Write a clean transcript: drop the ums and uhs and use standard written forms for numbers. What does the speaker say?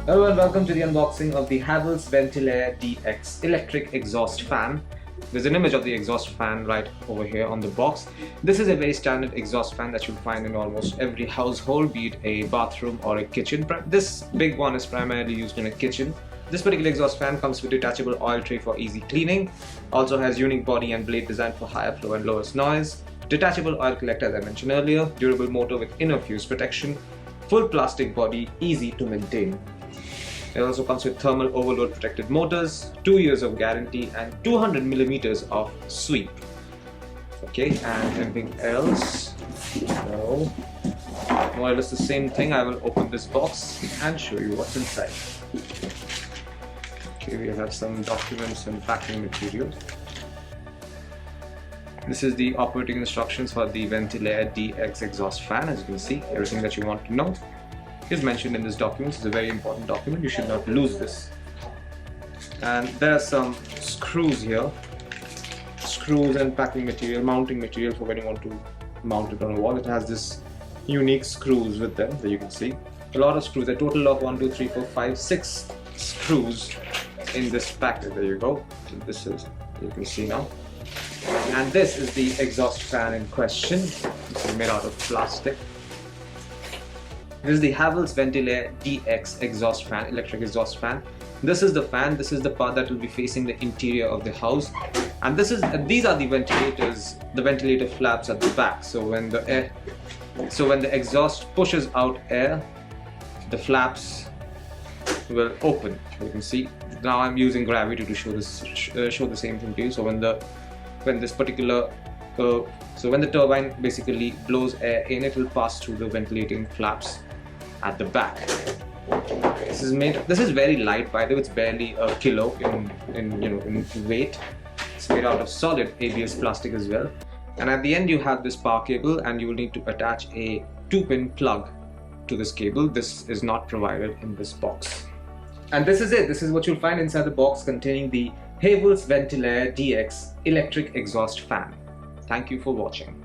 Hello and welcome to the unboxing of the Havells Ventilair DX electric exhaust fan. There's an image of the exhaust fan right over here on the box. This is a very standard exhaust fan that you'll find in almost every household, be it a bathroom or a kitchen. This big one is primarily used in a kitchen. This particular exhaust fan comes with detachable oil tray for easy cleaning, also has unique body and blade design for higher flow and lowest noise, detachable oil collector as I mentioned earlier, durable motor with inner fuse protection, full plastic body, easy to maintain. It also comes with thermal overload protected motors, 2 years of guarantee and 200 millimeters of sweep. Okay, and anything else? No. More or less the same thing. I will open this box and show you what's inside. Okay, we have some documents and packing materials. This is the operating instructions for the Ventilair DX exhaust fan. As you can see, everything that you want to know is mentioned in this document. It's a very important document. You should not lose this. And there are some screws here. Screws and packing material, mounting material for when you want to mount it on a wall. It has this unique screws with them that you can see. A lot of screws, a total of 1, 2, 3, 4, 5, 6 screws in this packet. There you go. So this is, you can see now. And this is the exhaust fan in question. This is made out of plastic. This is the Havells Ventilair DX exhaust fan, electric exhaust fan. This is the fan. This is the part that will be facing the interior of the house. And these are the ventilators, the ventilator flaps at the back. So when the exhaust pushes out air, the flaps will open. You can see. Now I'm using gravity to show the same thing to you. So when the turbine basically blows air in, it will pass through the ventilating flaps at the back. This is very light, by the way. It's barely a kilo in weight. It's made out of solid ABS plastic as well. And at the end you have this power cable, and you will need to attach a 2-pin plug to this cable. This is not provided in this box. And this is it. This is what you'll find inside the box containing the Havells Ventilair DX electric exhaust fan. Thank you for watching.